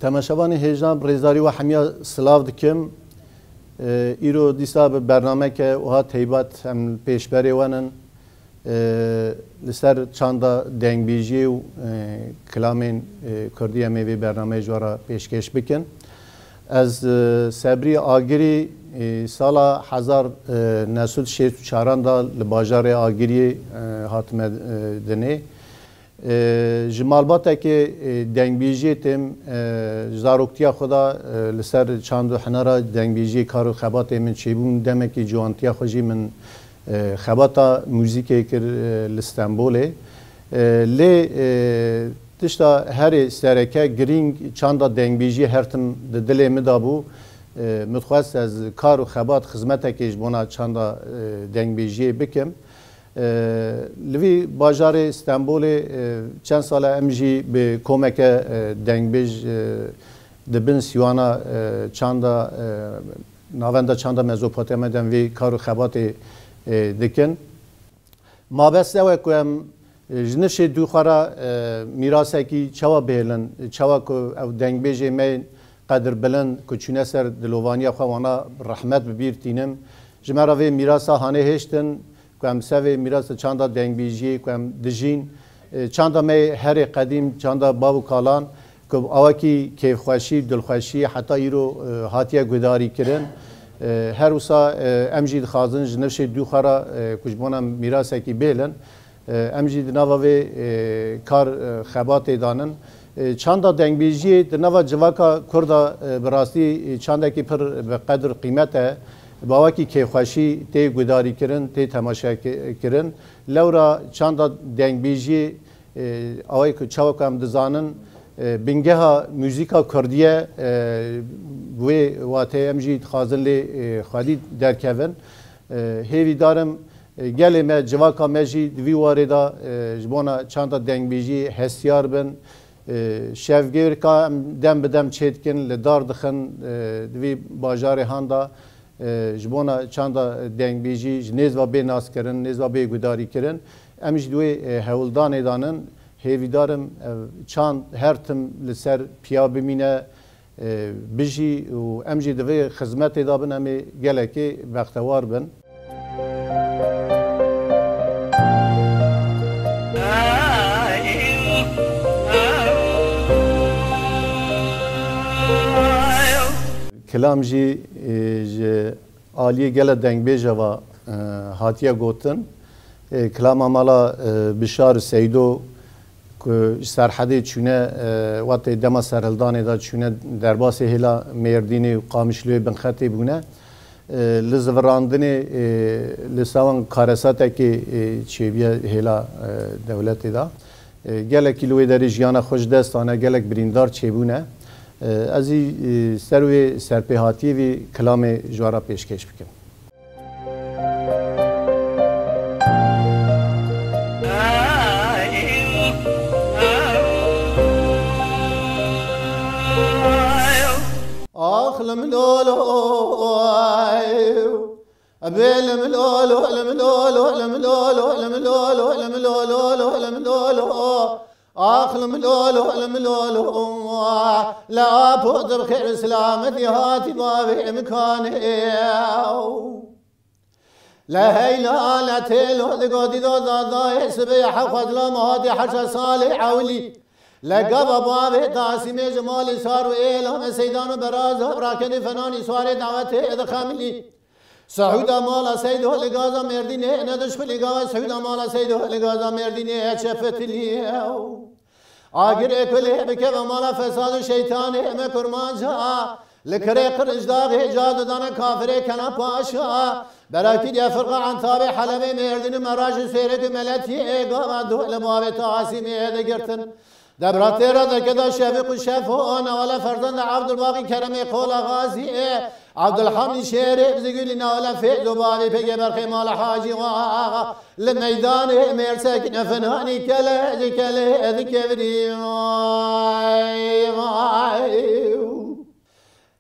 تماشاوانی هیجان برزاری و همیا سلاو دکم ایرو دیسا به برنامه که وها تیبات هم پیشبری وانن لسر چاندا دنگبیجی و کلامین کردی همی برنامه جوارا پیشکش بکن از سبری آگری سال 1964 دا لباجار آگری حاتم دنه جمالباته که دنگبیجی تیم زاروکتیا خدا لسر چاند و حنارا دنگبیجی کارو خبات من چیبون دمه که جوانتیا خوشی من خباتا موزیکی کر لستانبوله لی تشتا هر سرکه گرینگ چاندا دنگبیجی هرتم دل مدابو متخصص از کار و خبات خدمت کیش بنا چاندا دنگبیجی بکم لوی باجار استانبول چند سال امجی به کمک دنگبیج دبن سیوانا چاندا ناوندا چاندا مزوپوتامیا دن وی کار و خبات دکن ما بس اوه کوم جنش دو خورا میراثه کی چوا بهلن چوا کو او دنگبیجی می قدر بلند کوچونه سر دلوانیا خوانا رحمت ببیر تینم جمعه وی میراثا هانه هشتن کوم سوی میراث چاندا دنگبیجی کوم دجین چاندا می هر قدیم چاندا بابو کالان کو اواکی کیف خوشی دل خوشی حتی ایرو هاتیا گداری کردن هر وسا امجید خازن جنش دو خورا کجبونا میراثه کی بهلن امجید نوای کار خبات دانن چاندا دنگبیجی نوا جواکا کردا براستی چاندا کی پر به قدر قیمته باوکی که خوشی تی گداری کردن تی تماشا کردن لورا چاندا دنگبیجی آوای که چاوکم دزانن بنگها موزیکا کردیه و واته امجید خازن لی خالی درکون هیوی دارم گله ما جواکا مجی دوی واردا جبونا چاندا دنگبیجی هستیار بن شفگیر که دم بدم چیتکن لدار دخن دوی باجار هاندا جبونا چاندا دنگبیجی نیز و به ناس کردن نیز و به گداری کردن امج دوی هولدان دانن هیوی دارم چاند هر تم لسر پیا بمینه بجی و امجی دوی خدمت دابن امی گله که وقتوار بن کلام جی عالیه گله دنگبیجه و هاتیه گوتن کلام مالا بشار سیدو که سرحدی چونه وقت دما سرالدانه دا چونه درباس هلا مردینی و قامشلوی بنخطی بونه لزوراندنی لسوان کارساته که چیبیه هلا دولتی دا گله کلوی داری جیانا خوش دستانه گله بریندار چیبونه از سروی سرپیهاتی و کلام جوارا پیشکش بکن آخلم لولو أبيلم لولو لم لولو لم لولو لم لولو لم لولو لم لولو آخلم لولو لم لولو لا بود بخير سلامتي هاتي بابي مكاني لا هيلا لا تيلو دقودي دو ضاضا يسبي حفظ لا مهاتي حشا صالح عولي لقب بابي قاسمي جمالي صار وإيلهم سيدان براز براكني فناني صاري دعوتي إذا خاملي سعودا مالا سيدو لقازا مرديني ندش في لقازا سعودا مالا سيدو لقازا مرديني اتشفت لي آگر اکلی بکه و مالا فساد شیطانی همه کرمان جا لکره قرش داغی جاد دانا کافره کنا پاشا براکی دیا فرقا عن تابع حلبی مردین مراج سیرت ملتی ایگا و دول موابط عاصمی ایدگرتن دبرات را دکدا شفیق و شفون ولا فرزند عبد الباقی کرمی قول غازی عبد الحمid شيري بزقولي ناولا في دبابي في برخي مال حاجي واغا للميدان ميرسك نفناني كلا كلا ذكبري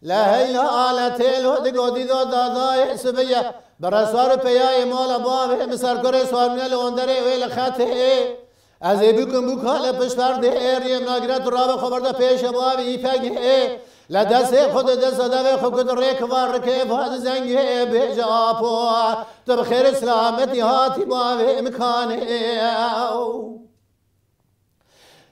لا هيلا على تيلو دقودي دو دادا سبيا برسوار بياي مال بابي مسر كوري سوار من الاندري ويل خاته از بکن بکال پشورده ریم ناگرد راب خبرده پیش باب ایپگه لدست خود دست دو خود ریک وار که فاد زنگه بجا پو تو بخیر سلامتی هاتی باب امکانه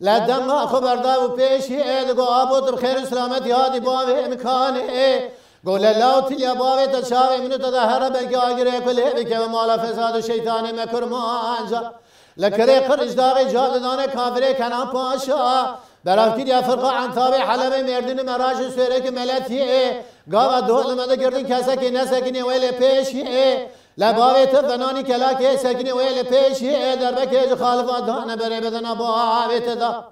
لدم خبرده و پیشی ادگو آبو تو بخیر سلامتی هاتی باب امکانه قول الله تليا بابي تشاوي منو تظهر بك اجري كل بك ومال فساد الشيطان مكر مانجا لكري قرج داغي جال دانه كافري كان پاشا برافكي يا فرقه عن تابع حلب مردن مراج سورك ملتي قاوا دول مد گردن كسكي نسكني ويل پیشي لبابي تفناني كلاكي سكني ويل پیشي دربك خالفات دانه بري بدن بابي تدا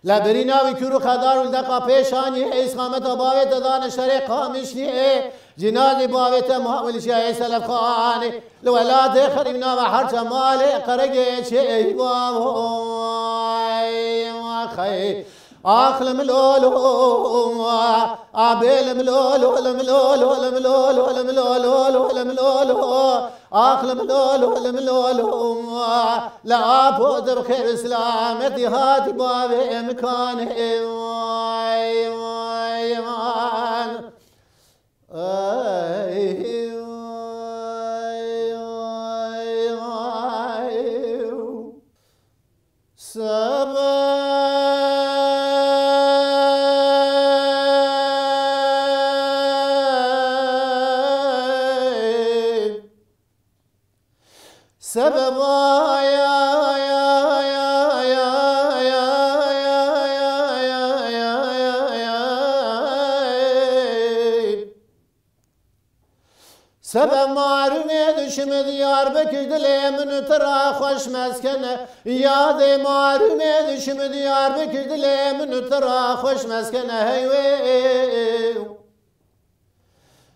لبرينا وكرو خدار ولدقا پیشانی اسقامت باوت دان شرق خامشنی جناد باوت محول شای سلف خانی لولاد خريبنا بحر جمال قرقه شي خي آخل ملولو آبيل ملولو ملولو ملولو ملولو ملولو آخل ملولو ملولو لا بود بخير سلامتي هاتي بابي مكان سبب سبب معرومه دشم دیار بکردله من ترا خوش مسکنه یاد معرومه دشم دیار بکردله من ترا خوش مسکنه هیوه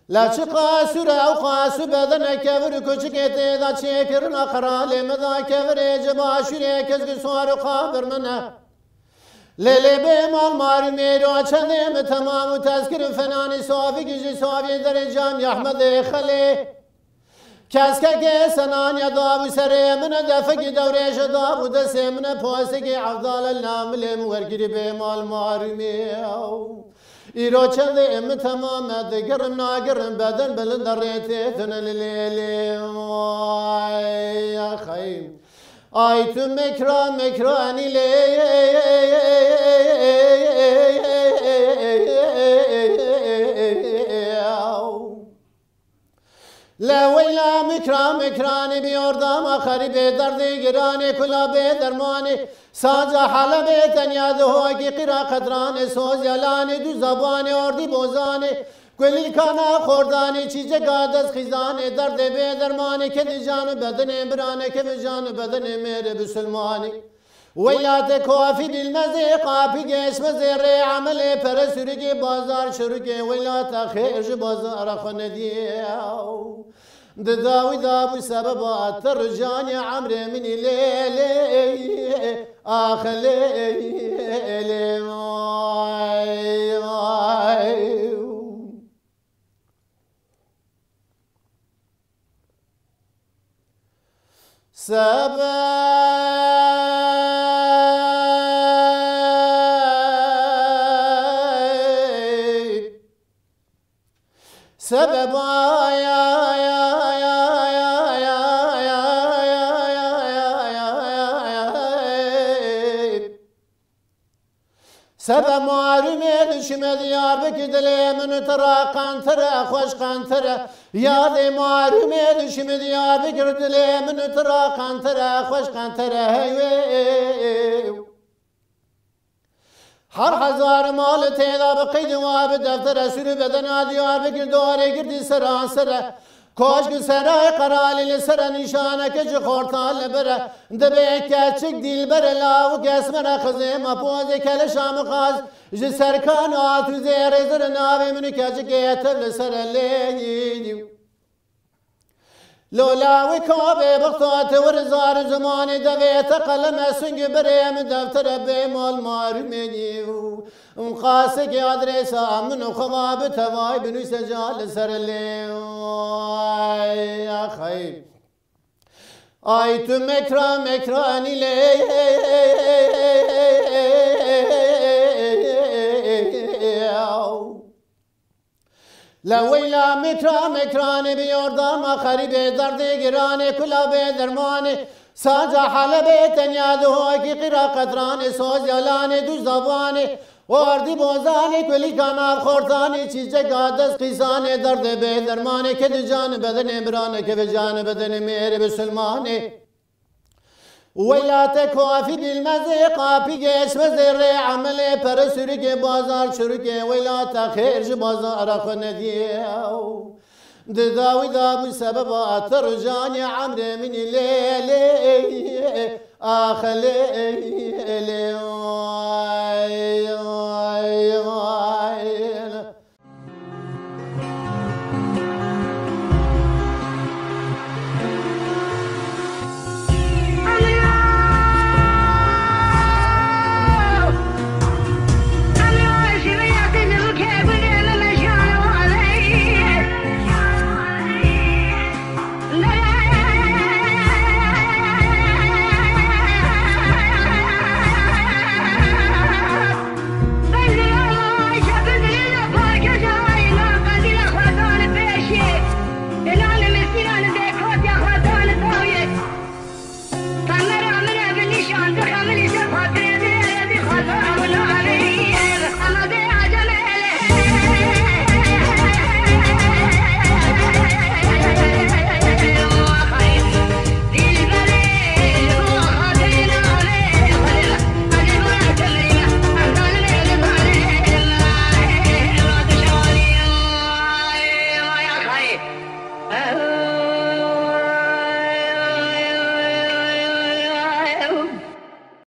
لا قاسور او قاس بدن كبر كوچك دا چكرنا قرال مدا كبر جباشر كز سوار خبر منا ليلي بمال مار ميرو چنم تمام تذكر فنان صافي جي صافي درجام يا احمد خلي كاسكه سنان يا داب سر من دفق دوريش داب دس من پوسك افضل النام لمغرقري بمال مار ميو ایرو چند ام تمام دگرم ناگرم بدن بلند ریته تنل لیلی یا خیم آی تو مکرانی لی لویلا مکرانی بیاردم آخری به درد گرانی کلا به درمانی ساز حلب تنیاد هو کی قرا قدران سوز یلانی دو زبان اردی بوزانی کلی کانا خوردانی چیز گادس خزانه درد به درمانی که جان بدن برانه که جان بدن میره بسلمانی ویات کافی بالمزه قافی گش مزه عمل پر سرگی بازار شرگی ویات خیرج بازار خندیو داوي دابو سبب الترجان يا عمري من ليلي اخلي سبب سبب سبب معلومه دشم دیار بکدله من ترا قنطره خوش قنطره یاد معلومه دشم دیار بکدله من ترا قنطره خوش قنطره هر هزار مال تیدا بقید و به دفتر سر بدن دیار بکد دواره گردی سران سره کوشک سرای قرالی لسر نشانه که چه خورتال بره دبه کچک دیل بره لاو کسمره خزه مپوزه کل شام خاز جه سرکان آتو زیر زر ناوی منو کچک ایتب لسر لیدیو لولاوی کابه بختات ورزار زمانی دویت قلم سنگ بریم دفتر بیمال مارمینیو اون خاصه که آدرس منو خواب توای بنوی سجال سر لیو یا خیب Ay tüm ekran ile La veyla mekran biyordama kharibe derde girane kulabe dermane saca halebe tenyadu ki qira qatrane soz yalane düz zabane Vardi bozane kuli kana khortane çiçe gadas qisane derde be dermane ke can beden emrane ke can beden mere müslmane ولا تكافي بالمزي قافي جيش مزري عملي برسرك بازار شركي ولا تخيرج بازار خنديو داوي دابو سبب ترجاني عمري من الليل اخلي